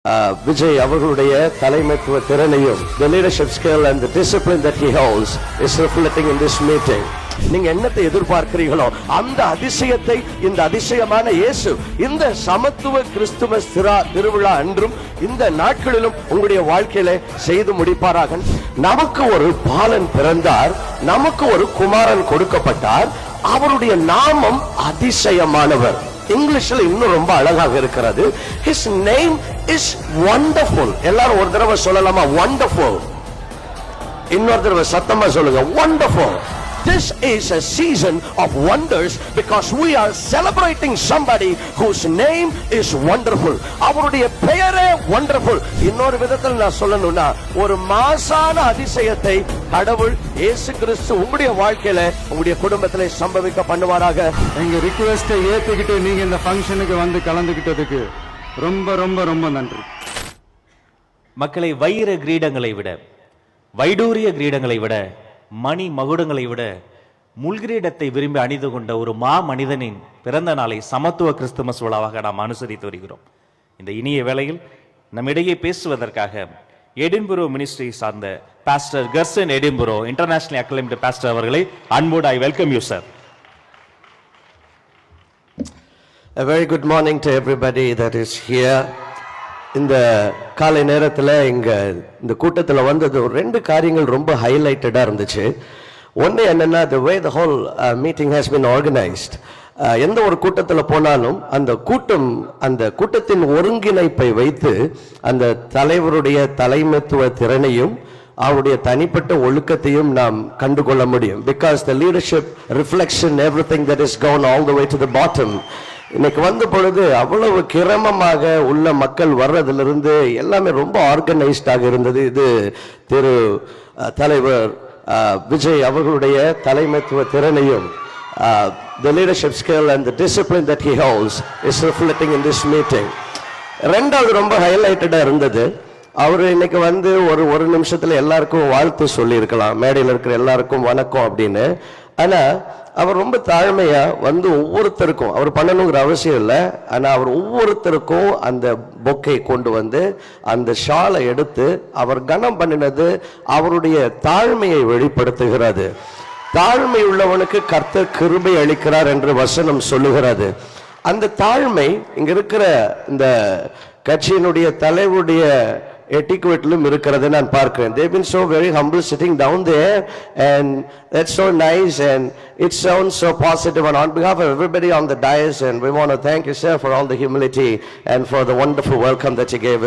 Vijay அவர்களுடைய தலைமைத்துவ திறனையும் the leadership skill and the discipline that he holds is reflecting in this meeting. நீங்க என்னத்தை எதிர்பார்க்கிறீர்களோ அந்த அதிசயத்தை இந்த அதிசயமான இயேசு இந்த சமத்துவ கிறிஸ்துவ திருவிழா அன்றும் இந்த நாட்களிலும் உங்களுடைய வாழ்க்கையில செய்து முடிப்பாராக. நமக்கு ஒரு பாலன் பிறந்தார், நமக்கு ஒரு குமாரன் கொடுக்கப்பட்டார், அவருடைய நாமம் அதிசயமானவர். இங்கிலீஷ்ல இன்னும் ரொம்ப அழகாக இருக்கிறது. His name is wonderful. எல்லாரும் ஒரு தடவை சொல்லலாமா? Wonderful. இன்னொரு தடவை சத்தமா சொல்லுங்க, wonderful. This is a season of wonders because we are celebrating somebody whose name is wonderful. அவருடைய பெயரே wonderful. இன்னொரு விதத்தில் நான் சொல்லணும்னா, ஒரு மாசான அதிசயத்தை கடவுள் இயேசு கிறிஸ்து உங்களுடைய வாழ்க்கையில உங்களுடைய குடும்பத்திலே சம்பவிக்க பண்ணுவாராக. எங்க ரிக்வெஸ்டை ஏத்துக்கிட்டு நீங்க இந்த ஃபங்க்ஷனுக்கு வந்து கலந்துக்கிட்டதுக்கு ரொம்ப ரொம்ப ரொம்ப நன்றி. மக்களை, வைர கிரீடங்களை விட, வைடூரிய கிரீடங்களை விட, மணி மகுடங்களை விட முள்கிரீடத்தை விரும்பி அணிந்து கொண்ட ஒரு மா மனிதனின் பிறந்த நாளை சமத்துவ கிறிஸ்துமஸ் விழாவாக நாம் அனுசரித்து வருகிறோம். இந்த இனிய வேளையில் நம்மிடையே பேசுவதற்காக எடின்புரோ மினிஸ்ட்ரி சார்ந்த pastor Curzon எடின்புரோ international acclaimed pastor அவர்களை அன்போடு I welcome you sir. A very good morning to everybody that is here. இந்த காலை நேரத்தில் இந்த கூட்டத்தில் வந்தது ரெண்டு காரியங்கள் ரொம்ப ஹைலைட்டடாக இருந்துச்சு. ஒன்று என்னன்னா, the way the whole meeting has been organized. எந்த ஒரு கூட்டத்தில் போனாலும் அந்த கூட்டத்தின் ஒருங்கிணைப்பை வைத்து அந்த தலைவருடைய தலைமைத்துவ திறனையும் அவருடைய தனிப்பட்ட ஒழுக்கத்தையும் நாம் கண்டுகொள்ள முடியும். Because the leadership reflects in everything that is gone all the way to the bottom. இன்னைக்கு வந்த பொழுது அவ்வளவு கிரமமாக உள்ள மக்கள் வர்றதிலிருந்து எல்லாமே ரொம்ப ஆர்கனைஸ்டாக இருந்தது. இது திரு தலைவர் விஜய் அவர்களுடைய தலைமைத்துவ திறனையும் the leadership skill and the discipline that he holds is reflecting in this meeting. ரெண்டாவது ரொம்ப ஹைலைட்டடா இருந்தது. அவர் இன்னைக்கு வந்து ஒரு நிமிஷத்துல எல்லாருக்கும் வாழ்த்து சொல்லி இருக்கலாம், மேடையில் இருக்கிற எல்லாருக்கும் வணக்கம் அப்படின்னு. ஆனா அவர் ரொம்ப தாழ்மையா வந்து ஒவ்வொருத்தருக்கும், அவர் பண்ணணுங்கிற அவசியம் இல்லை, ஆனா அவர் ஒவ்வொருத்தருக்கும் அந்த பொக்கை கொண்டு வந்து அந்த ஷாலை எடுத்து அவர் கனம் பண்ணினது அவருடைய தாழ்மையை வெளிப்படுத்துகிறது. தாழ்மை உள்ளவனுக்கு கர்த்தர் கிருபை அளிக்கிறார் என்று வசனம் சொல்லுகிறது. அந்த தாழ்மை இங்க இருக்கிற இந்த கட்சியினுடைய தலைவருடைய etiquette-லும் இருக்கிறது நான் பார்க்கிறேன். They've been so very humble sitting down there, and that's so nice and it sounds so positive. And on behalf of everybody on the dais, and we want to thank you, sir, for all the humility and for the wonderful welcome that you gave us.